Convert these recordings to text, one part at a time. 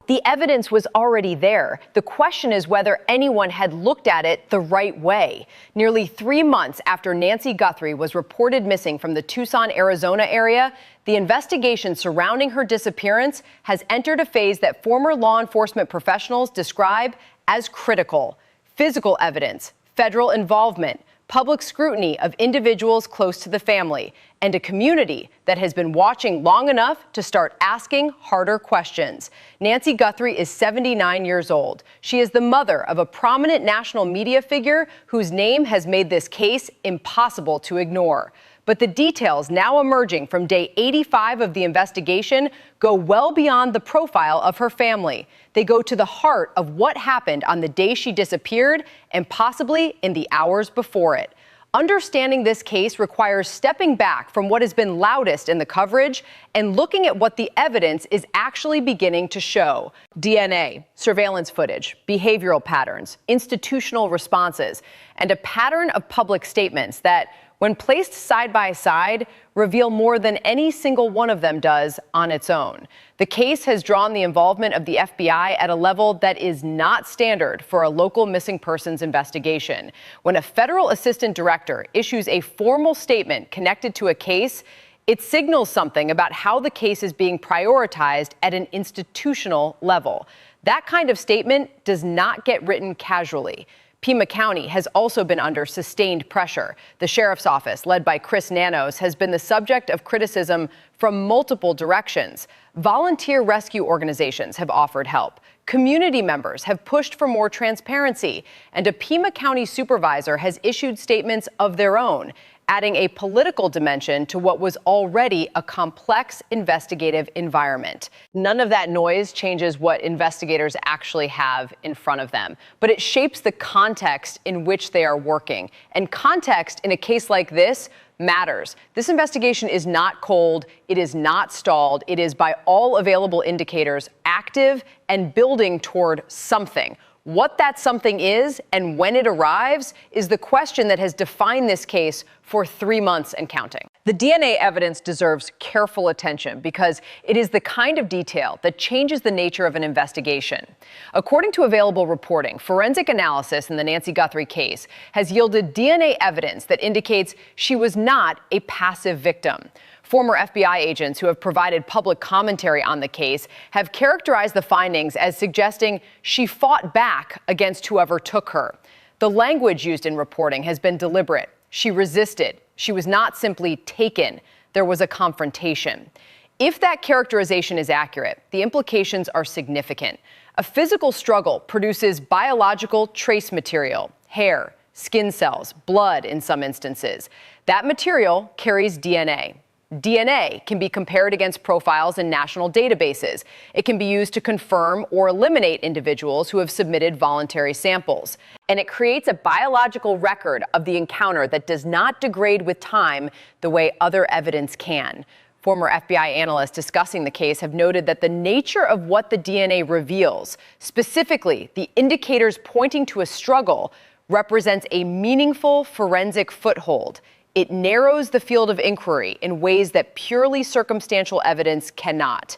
The evidence was already there. The question is whether anyone had looked at it the right way. Nearly 3 months after Nancy Guthrie was reported missing from the Tucson, Arizona area, the investigation surrounding her disappearance has entered a phase that former law enforcement professionals describe as critical. Physical evidence, federal involvement, public scrutiny of individuals close to the family, and a community that has been watching long enough to start asking harder questions. Nancy Guthrie is 79 years old. She is the mother of a prominent national media figure whose name has made this case impossible to ignore. But the details now emerging from day 85 of the investigation go well beyond the profile of her family. They go to the heart of what happened on the day she disappeared and possibly in the hours before it. Understanding this case requires stepping back from what has been loudest in the coverage and looking at what the evidence is actually beginning to show. DNA, surveillance footage, behavioral patterns, institutional responses, and a pattern of public statements that, when placed side by side, reveal more than any single one of them does on its own. The case has drawn the involvement of the FBI at a level that is not standard for a local missing persons investigation. When a federal assistant director issues a formal statement connected to a case, it signals something about how the case is being prioritized at an institutional level. That kind of statement does not get written casually. Pima County has also been under sustained pressure. The sheriff's office, led by Chris Nanos, has been the subject of criticism from multiple directions. Volunteer rescue organizations have offered help. Community members have pushed for more transparency, and a Pima County supervisor has issued statements of their own, adding a political dimension to what was already a complex investigative environment. None of that noise changes what investigators actually have in front of them, but it shapes the context in which they are working. And context in a case like this matters. This investigation is not cold, it is not stalled, it is, by all available indicators, active and building toward something. What that something is and when it arrives is the question that has defined this case for 3 months and counting. The DNA evidence deserves careful attention because it is the kind of detail that changes the nature of an investigation. According to available reporting, forensic analysis in the Nancy Guthrie case has yielded DNA evidence that indicates she was not a passive victim. Former FBI agents who have provided public commentary on the case have characterized the findings as suggesting she fought back against whoever took her. The language used in reporting has been deliberate. She resisted. She was not simply taken. There was a confrontation. If that characterization is accurate, the implications are significant. A physical struggle produces biological trace material, hair, skin cells, blood in some instances. That material carries DNA. DNA can be compared against profiles in national databases. It can be used to confirm or eliminate individuals who have submitted voluntary samples. And it creates a biological record of the encounter that does not degrade with time the way other evidence can. Former FBI analysts discussing the case have noted that the nature of what the DNA reveals, specifically the indicators pointing to a struggle, represents a meaningful forensic foothold. It narrows the field of inquiry in ways that purely circumstantial evidence cannot.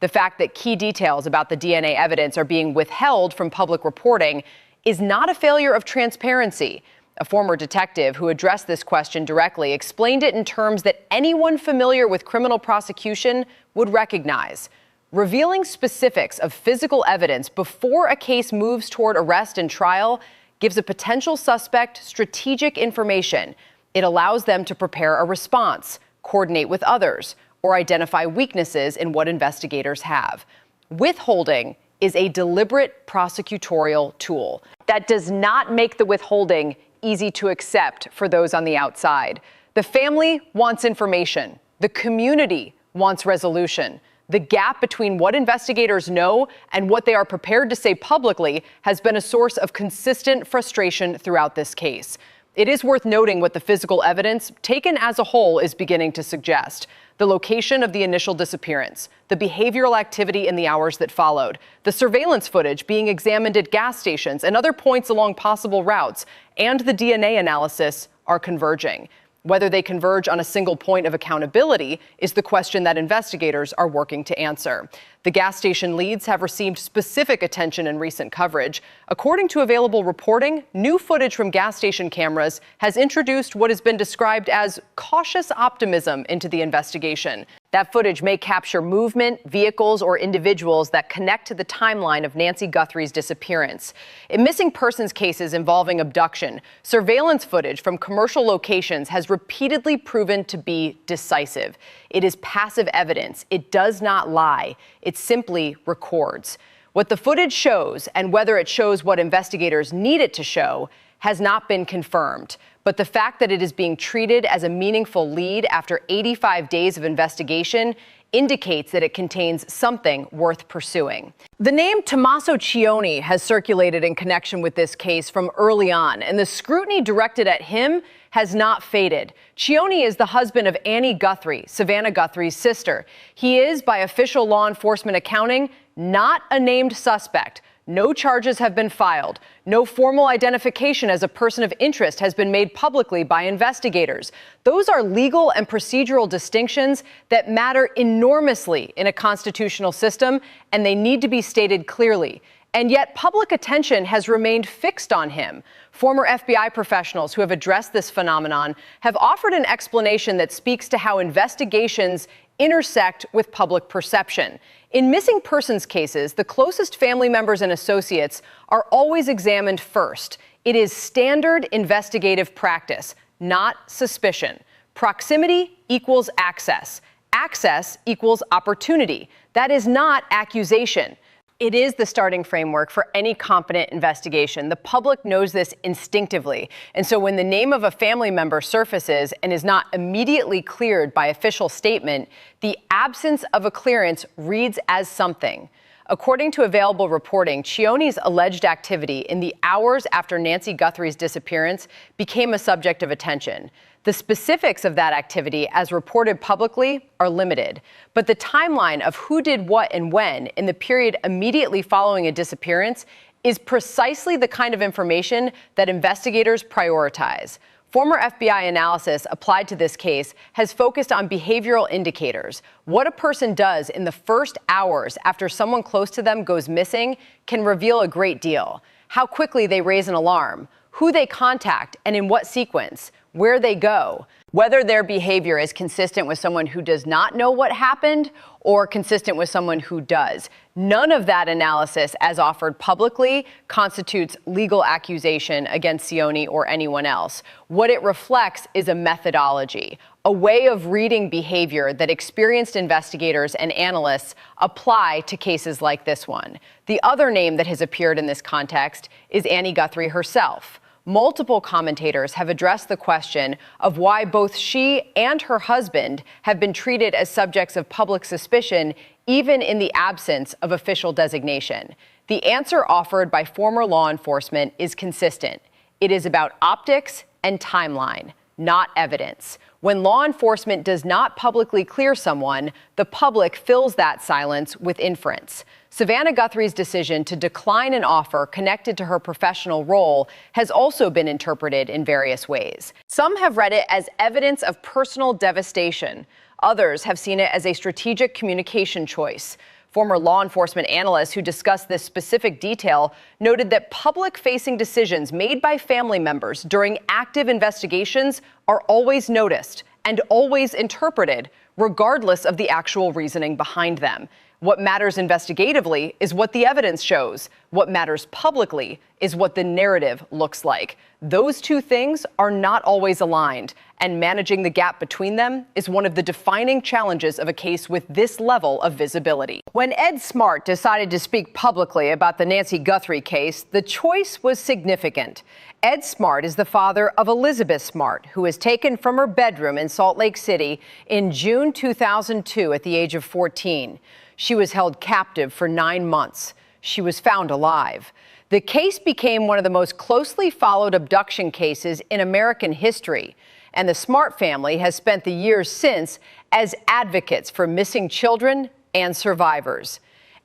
The fact that key details about the DNA evidence are being withheld from public reporting is not a failure of transparency. A former detective who addressed this question directly explained it in terms that anyone familiar with criminal prosecution would recognize. Revealing specifics of physical evidence before a case moves toward arrest and trial gives a potential suspect strategic information. It allows them to prepare a response, coordinate with others, or identify weaknesses in what investigators have. Withholding is a deliberate prosecutorial tool. That does not make the withholding easy to accept for those on the outside. The family wants information. The community wants resolution. The gap between what investigators know and what they are prepared to say publicly has been a source of consistent frustration throughout this case. It is worth noting what the physical evidence, taken as a whole, is beginning to suggest. The location of the initial disappearance, the behavioral activity in the hours that followed, the surveillance footage being examined at gas stations and other points along possible routes, and the DNA analysis are converging. Whether they converge on a single point of accountability is the question that investigators are working to answer. The gas station leads have received specific attention in recent coverage. According to available reporting, new footage from gas station cameras has introduced what has been described as cautious optimism into the investigation. That footage may capture movement, vehicles, or individuals that connect to the timeline of Nancy Guthrie's disappearance. In missing persons cases involving abduction, surveillance footage from commercial locations has repeatedly proven to be decisive. It is passive evidence. It does not lie. It simply records. What the footage shows, and whether it shows what investigators need it to show, has not been confirmed. But the fact that it is being treated as a meaningful lead after 85 days of investigation indicates that it contains something worth pursuing. The name Tommaso Cioni has circulated in connection with this case from early on, and the scrutiny directed at him has not faded. Cioni is the husband of Annie Guthrie, Savannah Guthrie's sister. He is, by official law enforcement accounting, not a named suspect. No charges have been filed. No formal identification as a person of interest has been made publicly by investigators. Those are legal and procedural distinctions that matter enormously in a constitutional system, and they need to be stated clearly. And yet public attention has remained fixed on him. Former FBI professionals who have addressed this phenomenon have offered an explanation that speaks to how investigations intersect with public perception. In missing persons cases, the closest family members and associates are always examined first. It is standard investigative practice, not suspicion. Proximity equals access. Access equals opportunity. That is not accusation. It is the starting framework for any competent investigation. The public knows this instinctively. And so when the name of a family member surfaces and is not immediately cleared by official statement, the absence of a clearance reads as something. According to available reporting, Cioni's alleged activity in the hours after Nancy Guthrie's disappearance became a subject of attention. The specifics of that activity, as reported publicly, are limited. But the timeline of who did what and when in the period immediately following a disappearance is precisely the kind of information that investigators prioritize. Former FBI analysis applied to this case has focused on behavioral indicators. What a person does in the first hours after someone close to them goes missing can reveal a great deal. How quickly they raise an alarm, who they contact and in what sequence, where they go, whether their behavior is consistent with someone who does not know what happened or consistent with someone who does. None of that analysis, as offered publicly, constitutes legal accusation against Cioni or anyone else. What it reflects is a methodology, a way of reading behavior that experienced investigators and analysts apply to cases like this one. The other name that has appeared in this context is Annie Guthrie herself. Multiple commentators have addressed the question of why both she and her husband have been treated as subjects of public suspicion, even in the absence of official designation. The answer offered by former law enforcement is consistent. It is about optics and timeline, not evidence. When law enforcement does not publicly clear someone, the public fills that silence with inference. Savannah Guthrie's decision to decline an offer connected to her professional role has also been interpreted in various ways. Some have read it as evidence of personal devastation. Others have seen it as a strategic communication choice. Former law enforcement analysts who discussed this specific detail noted that public-facing decisions made by family members during active investigations are always noticed and always interpreted, regardless of the actual reasoning behind them. What matters investigatively is what the evidence shows. What matters publicly is what the narrative looks like. Those two things are not always aligned, and managing the gap between them is one of the defining challenges of a case with this level of visibility. When Ed Smart decided to speak publicly about the Nancy Guthrie case, the choice was significant. Ed Smart is the father of Elizabeth Smart, who was taken from her bedroom in Salt Lake City in June 2002 at the age of 14. She was held captive for 9 months. She was found alive. The case became one of the most closely followed abduction cases in American history, and the Smart family has spent the years since as advocates for missing children and survivors.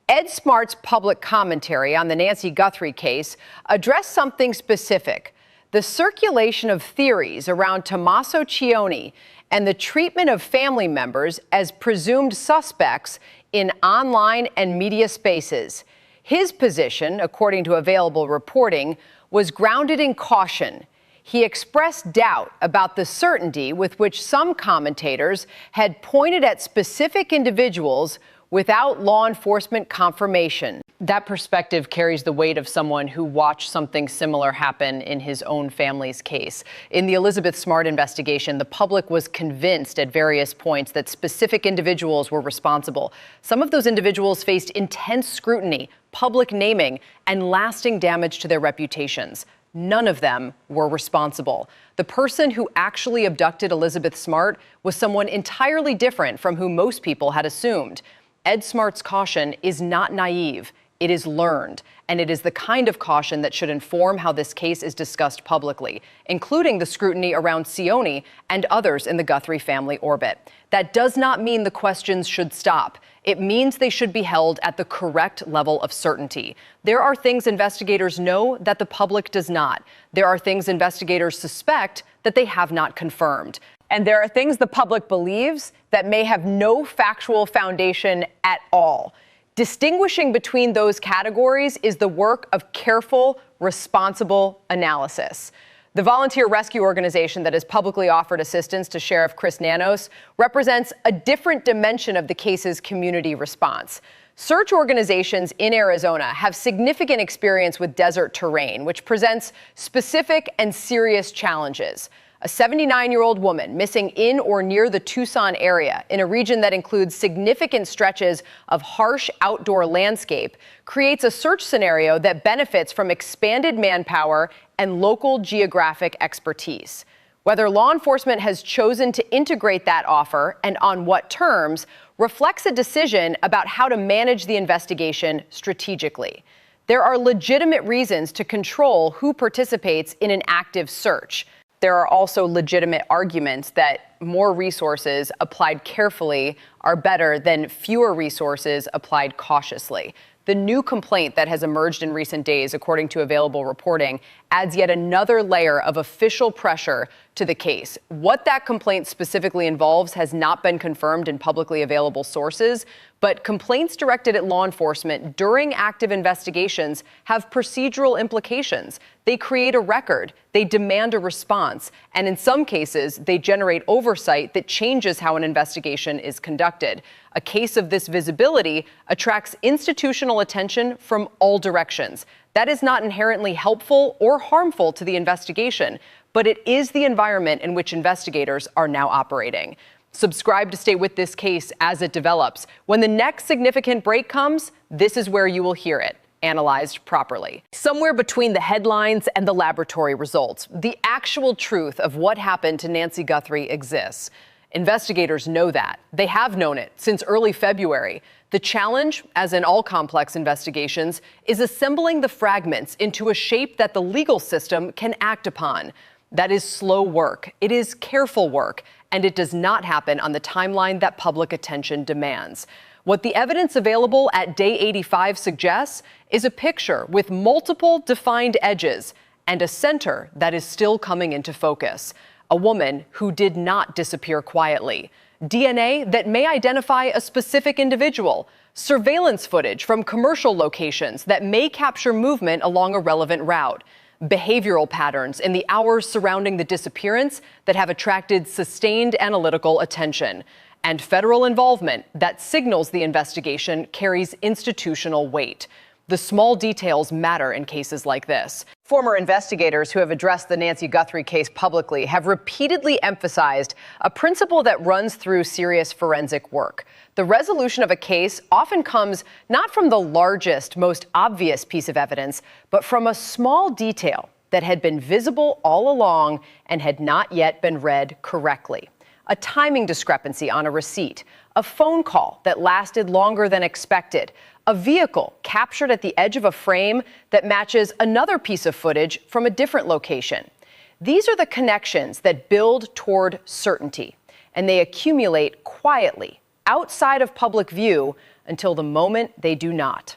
Ed Smart's public commentary on the Nancy Guthrie case addressed something specific: the circulation of theories around Tommaso Cioni and the treatment of family members as presumed suspects in online and media spaces. His position, according to available reporting, was grounded in caution. He expressed doubt about the certainty with which some commentators had pointed at specific individuals without law enforcement confirmation. That perspective carries the weight of someone who watched something similar happen in his own family's case. In the Elizabeth Smart investigation, the public was convinced at various points that specific individuals were responsible. Some of those individuals faced intense scrutiny, public naming, and lasting damage to their reputations. None of them were responsible. The person who actually abducted Elizabeth Smart was someone entirely different from who most people had assumed. Ed Smart's caution is not naive. It is learned, and it is the kind of caution that should inform how this case is discussed publicly, including the scrutiny around Cioni and others in the Guthrie family orbit. That does not mean the questions should stop. It means they should be held at the correct level of certainty. There are things investigators know that the public does not. There are things investigators suspect that they have not confirmed. And there are things the public believes that may have no factual foundation at all. Distinguishing between those categories is the work of careful, responsible analysis. The volunteer rescue organization that has publicly offered assistance to Sheriff Chris Nanos represents a different dimension of the case's community response. Search organizations in Arizona have significant experience with desert terrain, which presents specific and serious challenges. A 79-year-old woman missing in or near the Tucson area, in a region that includes significant stretches of harsh outdoor landscape, creates a search scenario that benefits from expanded manpower and local geographic expertise. Whether law enforcement has chosen to integrate that offer and on what terms reflects a decision about how to manage the investigation strategically. There are legitimate reasons to control who participates in an active search. There are also legitimate arguments that more resources applied carefully are better than fewer resources applied cautiously. The new complaint that has emerged in recent days, according to available reporting, adds yet another layer of official pressure to the case. What that complaint specifically involves has not been confirmed in publicly available sources, but complaints directed at law enforcement during active investigations have procedural implications. They create a record, they demand a response, and in some cases, they generate oversight that changes how an investigation is conducted. A case of this visibility attracts institutional attention from all directions. That is not inherently helpful or harmful to the investigation, but it is the environment in which investigators are now operating. Subscribe to stay with this case as it develops. When the next significant break comes, this is where you will hear it, analyzed properly. Somewhere between the headlines and the laboratory results, the actual truth of what happened to Nancy Guthrie exists. Investigators know that. They have known it since early February. The challenge, as in all complex investigations, is assembling the fragments into a shape that the legal system can act upon. That is slow work. It is careful work, and it does not happen on the timeline that public attention demands. What the evidence available at day 85 suggests is a picture with multiple defined edges and a center that is still coming into focus. A woman who did not disappear quietly. DNA that may identify a specific individual. Surveillance footage from commercial locations that may capture movement along a relevant route. Behavioral patterns in the hours surrounding the disappearance that have attracted sustained analytical attention. And federal involvement that signals the investigation carries institutional weight. The small details matter in cases like this. Former investigators who have addressed the Nancy Guthrie case publicly have repeatedly emphasized a principle that runs through serious forensic work. The resolution of a case often comes not from the largest, most obvious piece of evidence, but from a small detail that had been visible all along and had not yet been read correctly. A timing discrepancy on a receipt, a phone call that lasted longer than expected, a vehicle captured at the edge of a frame that matches another piece of footage from a different location. These are the connections that build toward certainty, and they accumulate quietly outside of public view until the moment they do not.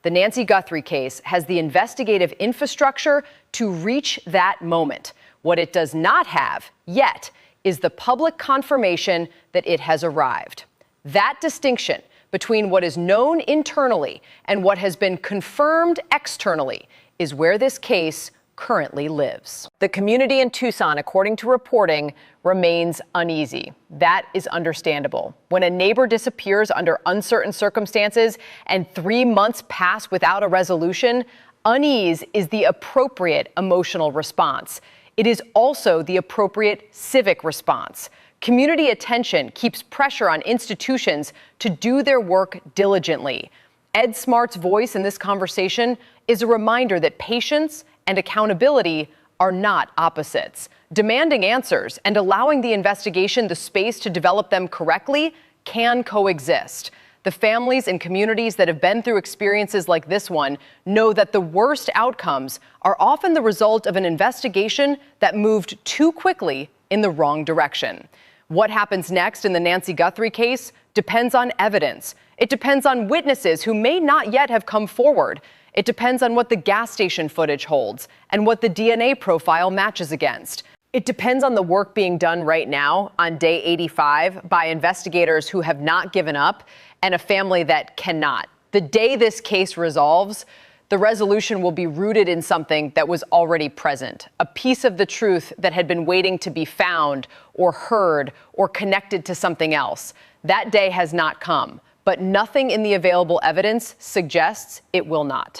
The Nancy Guthrie case has the investigative infrastructure to reach that moment. What it does not have yet is the public confirmation that it has arrived. That distinction between what is known internally and what has been confirmed externally is where this case currently lives. The community in Tucson, according to reporting, remains uneasy. That is understandable. When a neighbor disappears under uncertain circumstances and 3 months pass without a resolution, unease is the appropriate emotional response. It is also the appropriate civic response. Community attention keeps pressure on institutions to do their work diligently. Ed Smart's voice in this conversation is a reminder that patience and accountability are not opposites. Demanding answers and allowing the investigation the space to develop them correctly can coexist. The families and communities that have been through experiences like this one know that the worst outcomes are often the result of an investigation that moved too quickly in the wrong direction. What happens next in the Nancy Guthrie case depends on evidence. It depends on witnesses who may not yet have come forward. It depends on what the gas station footage holds and what the DNA profile matches against. It depends on the work being done right now on day 85 by investigators who have not given up and a family that cannot. The day this case resolves, the resolution will be rooted in something that was already present, a piece of the truth that had been waiting to be found or heard or connected to something else. That day has not come, but nothing in the available evidence suggests it will not.